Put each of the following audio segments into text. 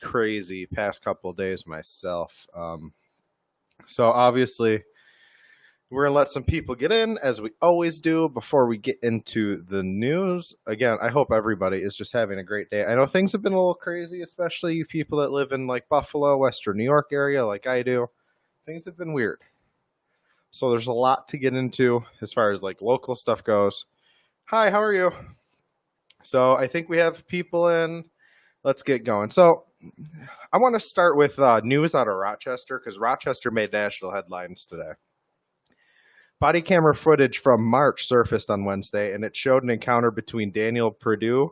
crazy past couple of days myself. So obviously, we're gonna let some people get in as we always do before we get into the news. Again, I hope everybody is just having a great day. I know things have been a little crazy, especially you people that live in like Buffalo, Western New York area, like I do. Things have been weird. So there's a lot to get into as far as like local stuff goes. Hi, how are you? So I think we have people in. Let's get going. So I want to start with news out of Rochester because Rochester made national headlines today. Body camera footage from March surfaced on Wednesday, and it showed an encounter between Daniel Perdue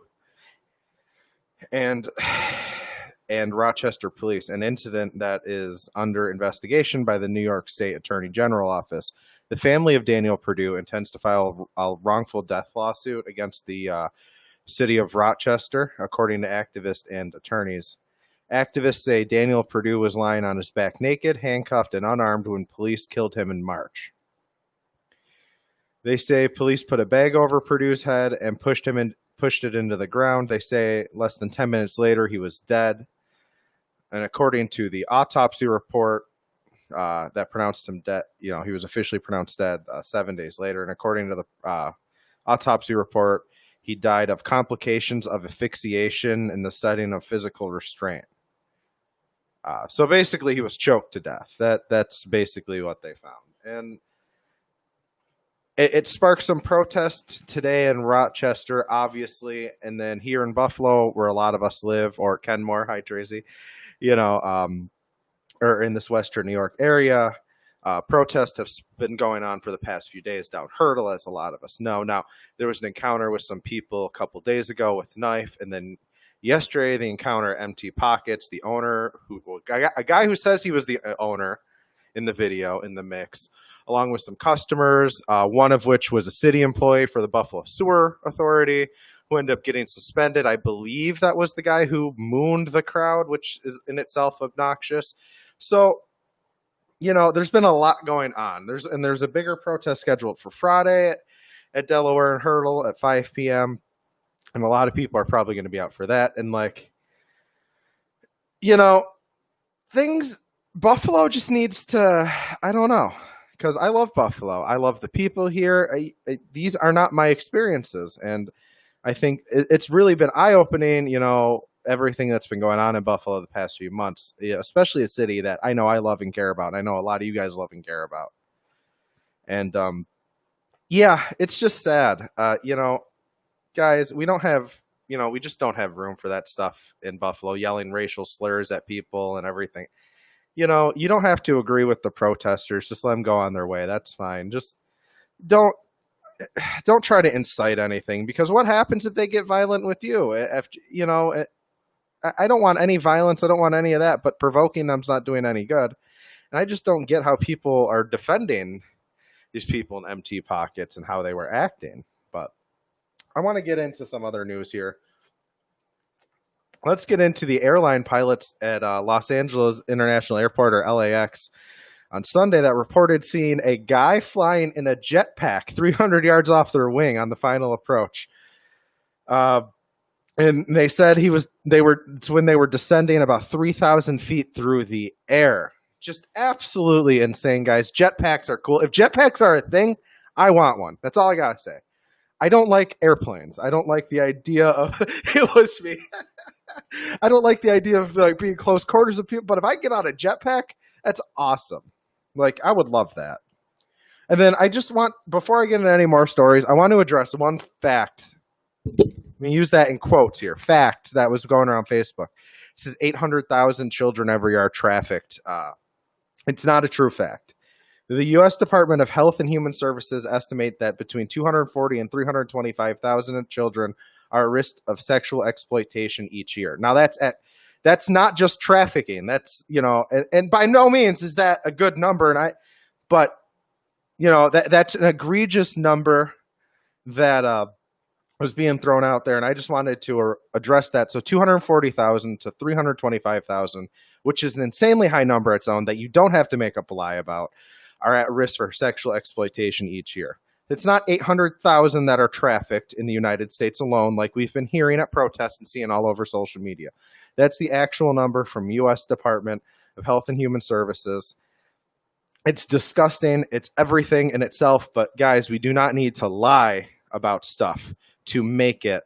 and Rochester police, an incident that is under investigation by the New York State Attorney General Office. The family of Daniel Perdue intends to file a wrongful death lawsuit against the city of Rochester, according to activists and attorneys. Activists say Daniel Perdue was lying on his back naked, handcuffed, and unarmed when police killed him in March. They say police put a bag over Perdue's head and pushed it into the ground. They say less than 10 minutes later he was dead. And according to the autopsy report that pronounced him dead, he was officially pronounced dead 7 days later. And according to the autopsy report, he died of complications of asphyxiation in the setting of physical restraint. So basically, he was choked to death. That's basically what they found. And it sparked some protests today in Rochester, obviously, and then here in Buffalo, where a lot of us live, or Kenmore, hi Tracy, or in this Western New York area. Protests have been going on for the past few days down Hurdle, as a lot of us know. Now, there was an encounter with some people a couple days ago with a knife, and then yesterday the encounter empty pockets. The owner, a guy who says he was the owner in the video, in the mix, along with some customers, one of which was a city employee for the Buffalo Sewer Authority, who ended up getting suspended. I believe that was the guy who mooned the crowd, which is in itself obnoxious. So, there's been a lot going on. There's a bigger protest scheduled for Friday at Delaware and Hurdle at 5 p.m. And a lot of people are probably going to be out for that. And Buffalo just needs to, I don't know, because I love Buffalo. I love the people here. These are not my experiences. And I think it's really been eye-opening, everything that's been going on in Buffalo the past few months, especially a city that I know I love and care about. I know a lot of you guys love and care about. And, it's just sad. Guys, we don't have, we just don't have room for that stuff in Buffalo, yelling racial slurs at people and everything. You don't have to agree with the protesters. Just let them go on their way. That's fine. Just don't try to incite anything, because what happens if they get violent with you? I don't want any violence. I don't want any of that, but provoking them's not doing any good. And I just don't get how people are defending these people in empty pockets and how they were acting. But I want to get into some other news here. Let's get into the airline pilots at Los Angeles International Airport, or LAX, on Sunday that reported seeing a guy flying in a jetpack 300 yards off their wing on the final approach. And they said when they were descending about 3,000 feet through the air. Just absolutely insane, guys. Jetpacks are cool. If jetpacks are a thing, I want one. That's all I gotta say. I don't like airplanes. I don't like the idea of it was me. I don't like the idea of being close quarters with people. But if I get on a jetpack, that's awesome. I would love that. And then I just want, before I get into any more stories, I want to address one fact. We use that in quotes here. Fact that was going around Facebook. It says 800,000 children every year are trafficked. It's not a true fact. The U.S. Department of Health and Human Services estimate that between 240 and 325,000 children are at risk of sexual exploitation each year. Now that's not just trafficking. That's, and by no means is that a good number. But that's an egregious number that was being thrown out there. And I just wanted to address that. So 240,000 to 325,000, which is an insanely high number its own that you don't have to make up a lie about, are at risk for sexual exploitation each year. It's not 800,000 that are trafficked in the United States alone, like we've been hearing at protests and seeing all over social media. That's the actual number from U.S. Department of Health and Human Services. It's disgusting. It's everything in itself. But guys, we do not need to lie about stuff to make it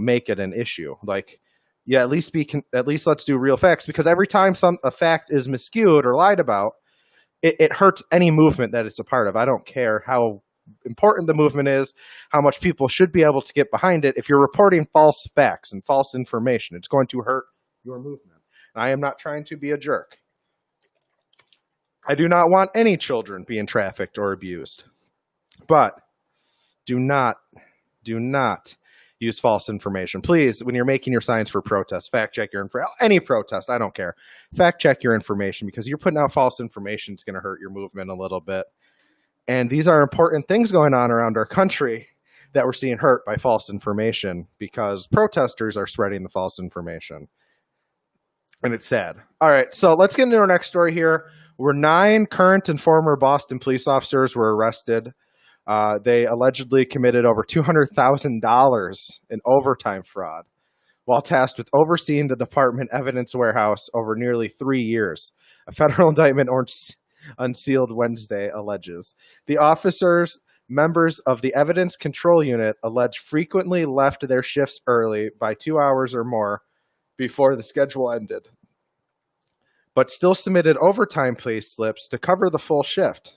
make it an issue. Like, yeah, at least let's do real facts, because every time a fact is miscued or lied about, it hurts any movement that it's a part of. I don't care how important the movement is, how much people should be able to get behind it. If you're reporting false facts and false information, it's going to hurt your movement. I am not trying to be a jerk. I do not want any children being trafficked or abused. But do not use false information. Please, when you're making your signs for protests, fact check your information. Any protest, I don't care. Fact check your information, because you're putting out false information. It's going to hurt your movement a little bit. And these are important things going on around our country that we're seeing hurt by false information, because protesters are spreading the false information. And it's sad. All right, so let's get into our next story here. 9 current and former Boston police officers were arrested. They allegedly committed over $200,000 in overtime fraud while tasked with overseeing the department evidence warehouse over nearly 3 years. A federal indictment unsealed Wednesday alleges. The officers, members of the Evidence Control Unit, alleged frequently left their shifts early by 2 hours or more before the schedule ended, but still submitted overtime pay slips to cover the full shift,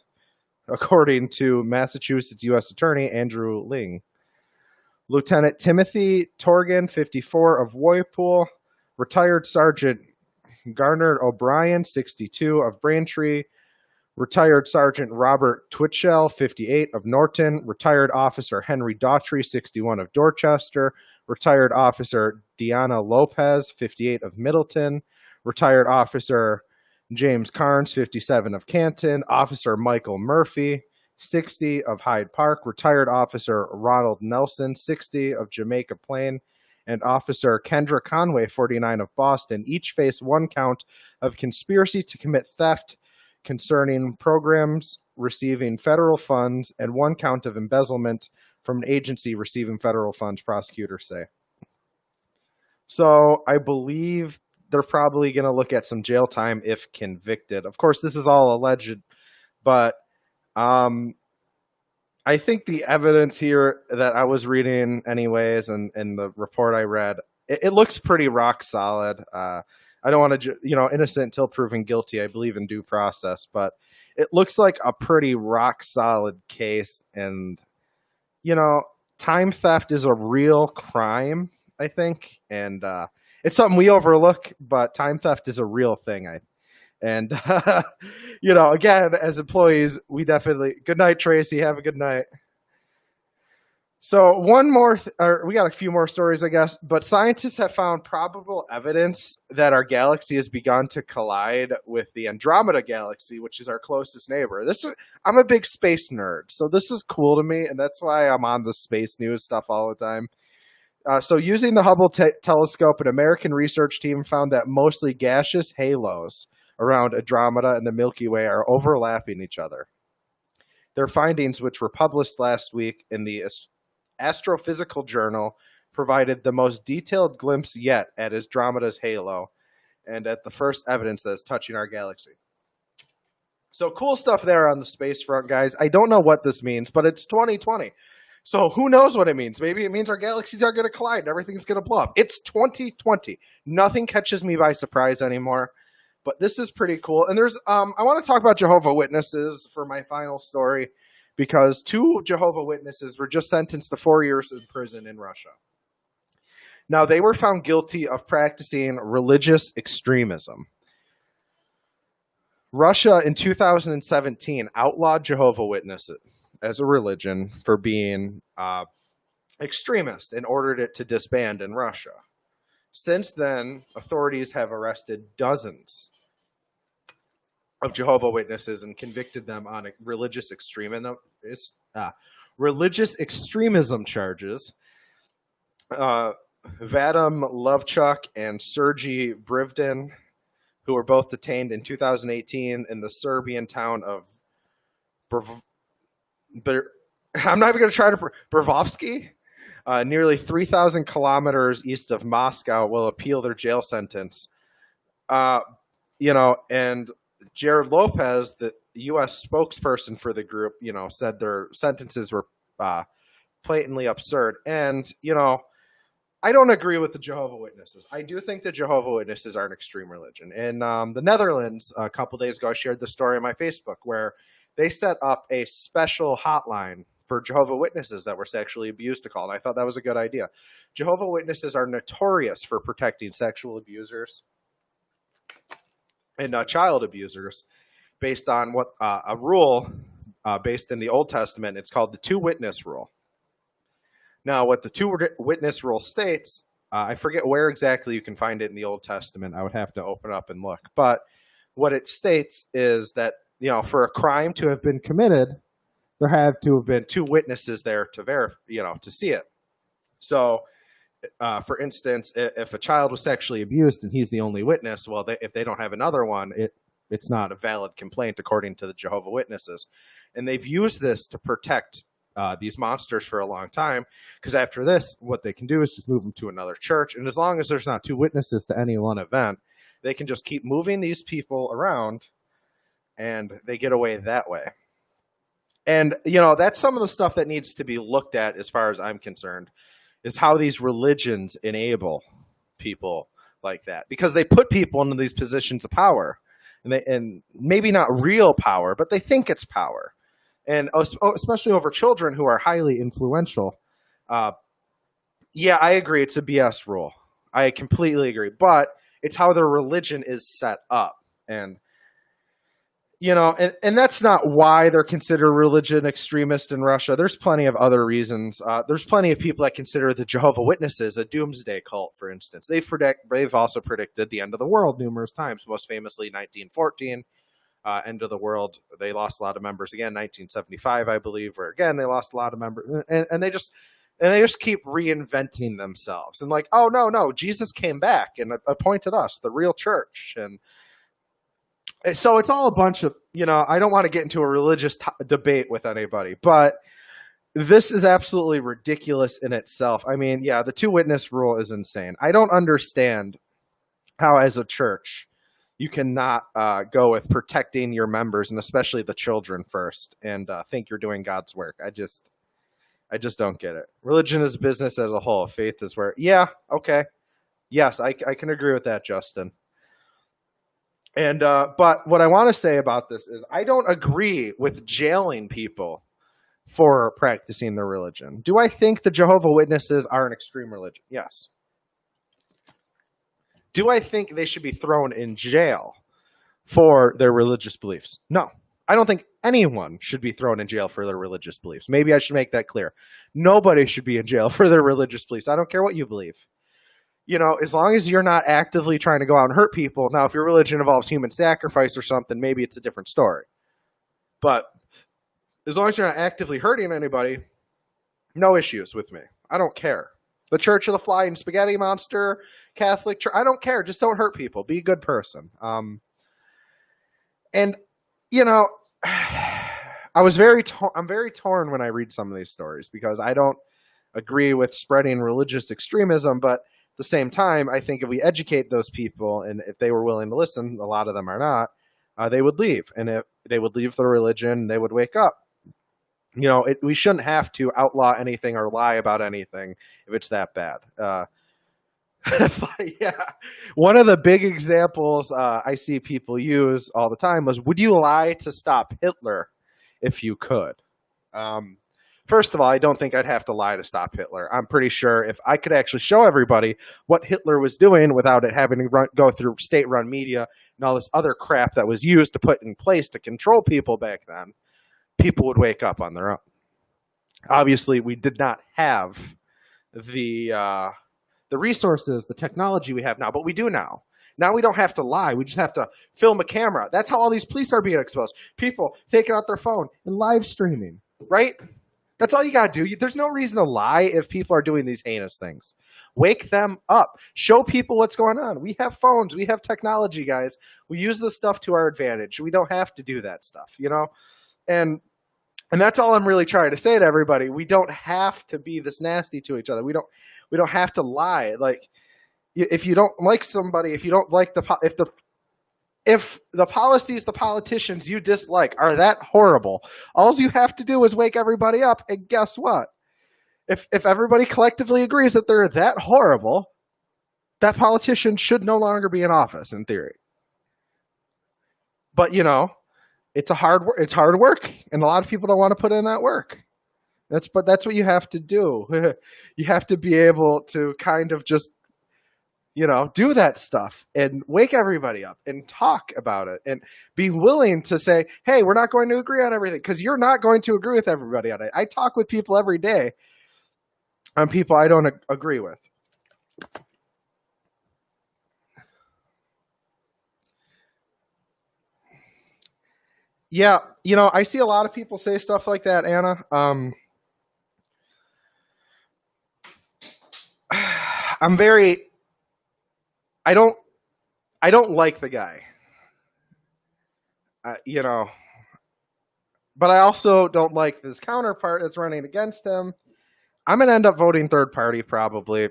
according to Massachusetts U.S. Attorney Andrew Ling. Lieutenant Timothy Torgan, 54, of Woypool, retired Sergeant Garner O'Brien, 62, of Braintree, retired Sergeant Robert Twitchell, 58, of Norton, retired Officer Henry Daughtry, 61, of Dorchester, retired Officer Deanna Lopez, 58, of Middleton, retired Officer James Carnes, 57, of Canton, Officer Michael Murphy, 60, of Hyde Park, retired Officer Ronald Nelson, 60, of Jamaica Plain, and Officer Kendra Conway, 49, of Boston, each face 1 count of conspiracy to commit theft concerning programs receiving federal funds and 1 count of embezzlement from an agency receiving federal funds, prosecutors say. So I believe they're probably going to look at some jail time if convicted. Of course, this is all alleged, but I think the evidence here that I was reading anyways, and the report I read, it looks pretty rock solid. I don't want to, innocent until proven guilty. I believe in due process, but it looks like a pretty rock solid case. And, time theft is a real crime, I think. And, it's something we overlook, but time theft is a real thing. Again, as employees, we definitely, good night, Tracy. Have a good night. So one more, we got a few more stories, I guess, but scientists have found probable evidence that our galaxy has begun to collide with the Andromeda galaxy, which is our closest neighbor. I'm a big space nerd, so this is cool to me, and that's why I'm on the space news stuff all the time. So using the Hubble telescope, an American research team found that mostly gaseous halos around Andromeda and the Milky Way are overlapping each other. Their findings, which were published last week in the Astrophysical Journal, provided the most detailed glimpse yet at Andromeda's halo and at the first evidence that is touching our galaxy. So cool stuff there on the space front, guys. I don't know what this means, but it's 2020. So who knows what it means? Maybe it means our galaxies are going to collide and everything's going to blow up. It's 2020. Nothing catches me by surprise anymore. But this is pretty cool. And I want to talk about Jehovah Witnesses for my final story, because 2 Jehovah Witnesses were just sentenced to 4 years in prison in Russia. Now, they were found guilty of practicing religious extremism. Russia in 2017 outlawed Jehovah Witnesses as a religion for being extremist and ordered it to disband in Russia. Since then, authorities have arrested dozens of Jehovah Witnesses and convicted them on religious extremism charges. Vadim Lovchuk and Sergei Brivdin, who were both detained in 2018 in the Serbian town of I'm not even going to try to Brovovsky. nearly 3,000 kilometers east of Moscow, will appeal their jail sentence. And Jared Lopez, the U.S. spokesperson for the group, said their sentences were blatantly absurd. And, I don't agree with the Jehovah Witnesses. I do think the Jehovah Witnesses are an extreme religion. In the Netherlands, a couple days ago, I shared the story on my Facebook where they set up a special hotline for Jehovah Witnesses that were sexually abused to call. And I thought that was a good idea. Jehovah Witnesses are notorious for protecting sexual abusers and child abusers based on what a rule based in the Old Testament. It's called the two-witness rule. Now, what the two-witness rule states, I forget where exactly you can find it in the Old Testament. I would have to open up and look. But what it states is that, for a crime to have been committed, there have to have been two witnesses there to verify, to see it. So, for instance, if a child was sexually abused and he's the only witness, well, if they don't have another one, it's not a valid complaint according to the Jehovah Witnesses. And they've used this to protect these monsters for a long time, because after this, what they can do is just move them to another church. And as long as there's not two witnesses to any one event, they can just keep moving these people around and they get away that way. And, that's some of the stuff that needs to be looked at as far as I'm concerned, is how these religions enable people like that, because they put people into these positions of power, and maybe not real power, but they think it's power. And especially over children who are highly influential. Yeah, I agree. It's a BS rule. I completely agree. But it's how their religion is set up. And, and that's not why they're considered religion extremist in Russia. There's plenty of other reasons. There's plenty of people that consider the Jehovah Witnesses a doomsday cult, for instance. They've also predicted the end of the world numerous times, most famously 1914. End of the world. They lost a lot of members again. 1975, I believe, where again they lost a lot of members, and they just keep reinventing themselves. And like, oh no, Jesus came back and appointed us the real church, and so it's all a bunch of I don't want to get into a religious debate with anybody, but this is absolutely ridiculous in itself. I mean, yeah, the two-witness rule is insane. I don't understand how, as a church, you cannot go with protecting your members, and especially the children first, and think you're doing God's work. I just don't get it. Religion is business as a whole. Faith is where, yeah, okay. Yes, I can agree with that, Justin. And but what I want to say about this is I don't agree with jailing people for practicing their religion. Do I think the Jehovah Witnesses are an extreme religion? Yes. Do I think they should be thrown in jail for their religious beliefs? No. I don't think anyone should be thrown in jail for their religious beliefs. Maybe I should make that clear. Nobody should be in jail for their religious beliefs. I don't care what you believe. As long as you're not actively trying to go out and hurt people. Now, if your religion involves human sacrifice or something, maybe it's a different story. But as long as you're not actively hurting anybody, no issues with me. I don't care. The Church of the Flying Spaghetti Monster, Catholic Church, I don't care. Just don't hurt people. Be a good person. I'm very torn when I read some of these stories, because I don't agree with spreading religious extremism, but at the same time, I think if we educate those people, and if they were willing to listen, a lot of them are not, they would leave. And if they would leave their religion, they would wake up. We shouldn't have to outlaw anything or lie about anything if it's that bad. Yeah. One of the big examples I see people use all the time was, would you lie to stop Hitler if you could? First of all, I don't think I'd have to lie to stop Hitler. I'm pretty sure if I could actually show everybody what Hitler was doing without it having to go through state-run media and all this other crap that was used to put in place to control people back then, people would wake up on their own. Obviously, we did not have the resources, the technology we have now, but we do now. Now we don't have to lie. We just have to film a camera. That's how all these police are being exposed. People taking out their phone and live streaming, right? That's all you got to do. There's no reason to lie if people are doing these heinous things. Wake them up. Show people what's going on. We have phones. We have technology, guys. We use this stuff to our advantage. We don't have to do that stuff, And And that's all I'm really trying to say to everybody. We don't have to be this nasty to each other. We don't have to lie. Like, if you don't like somebody, if you don't like if the policies, the politicians you dislike are that horrible, all you have to do is wake everybody up, and guess what? If everybody collectively agrees that they're that horrible, that politician should no longer be in office in theory. But it's hard work, and a lot of people don't want to put in that work. But that's what you have to do. You have to be able to kind of just do that stuff and wake everybody up and talk about it and be willing to say, hey, we're not going to agree on everything, because you're not going to agree with everybody on it. I talk with people every day on people I don't agree with. Yeah, I see a lot of people say stuff like that, Anna. I'm very I don't like the guy. But I also don't like his counterpart that's running against him. I'm going to end up voting third party probably.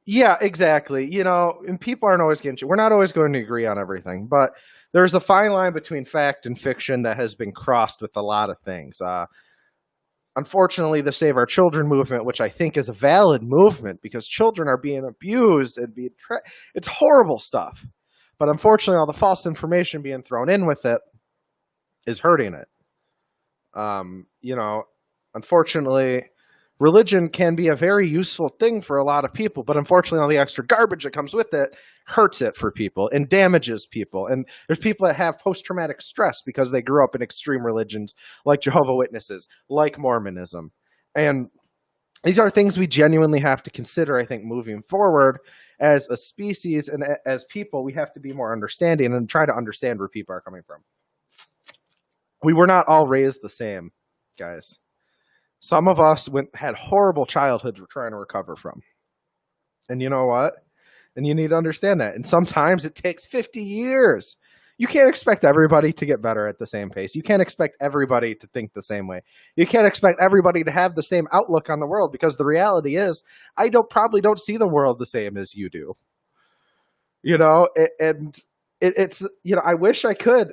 Yeah, exactly. And people aren't always we're not always going to agree on everything, but there's a fine line between fact and fiction that has been crossed with a lot of things. Unfortunately, the Save Our Children movement, which I think is a valid movement because children are being abused and it's horrible stuff. But unfortunately, all the false information being thrown in with it is hurting it. Unfortunately, religion can be a very useful thing for a lot of people, but unfortunately, all the extra garbage that comes with it hurts it for people and damages people. And there's people that have post-traumatic stress because they grew up in extreme religions like Jehovah Witnesses, like Mormonism. And these are things we genuinely have to consider, I think, moving forward. As a species and as people, we have to be more understanding and try to understand where people are coming from. We were not all raised the same, guys. Some of us had horrible childhoods we're trying to recover from. And you know what? And you need to understand that. And sometimes it takes 50 years. You can't expect everybody to get better at the same pace. You can't expect everybody to think the same way. You can't expect everybody to have the same outlook on the world, because the reality is I probably don't see the world the same as you do. It's I wish I could.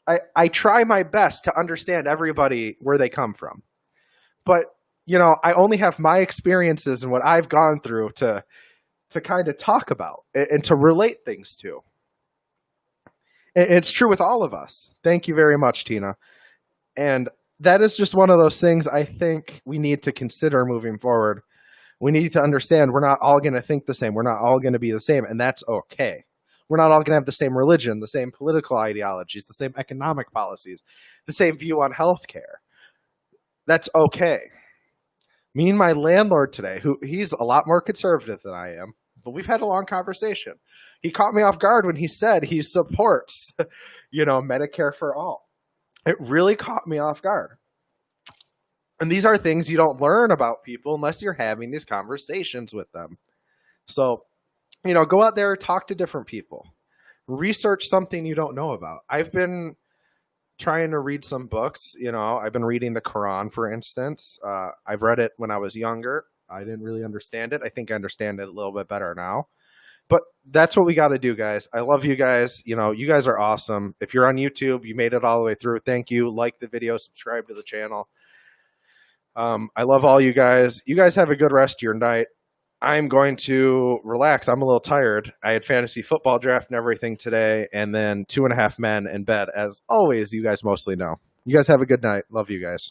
I try my best to understand everybody where they come from. But, I only have my experiences and what I've gone through to kind of talk about and to relate things to. And it's true with all of us. Thank you very much, Tina. And that is just one of those things I think we need to consider moving forward. We need to understand we're not all going to think the same. We're not all going to be the same, and that's okay. We're not all going to have the same religion, the same political ideologies, the same economic policies, the same view on healthcare. That's okay. Me and my landlord today, he's a lot more conservative than I am, but we've had a long conversation. He caught me off guard when he said he supports, Medicare for all. It really caught me off guard. And these are things you don't learn about people unless you're having these conversations with them. So, go out there, talk to different people. Research something you don't know about. I've been trying to read some books. I've been reading the Quran, for instance. I've read it when I was younger. I didn't really understand it. I think I understand it a little bit better now. But that's what we got to do, guys. I love you guys. You guys are awesome. If you're on YouTube, you made it all the way through. Thank you. Like the video, subscribe to the channel. I love all you guys. You guys have a good rest of your night. I'm going to relax. I'm a little tired. I had fantasy football draft and everything today, and then 2.5 Men in bed. As always, you guys mostly know. You guys have a good night. Love you guys.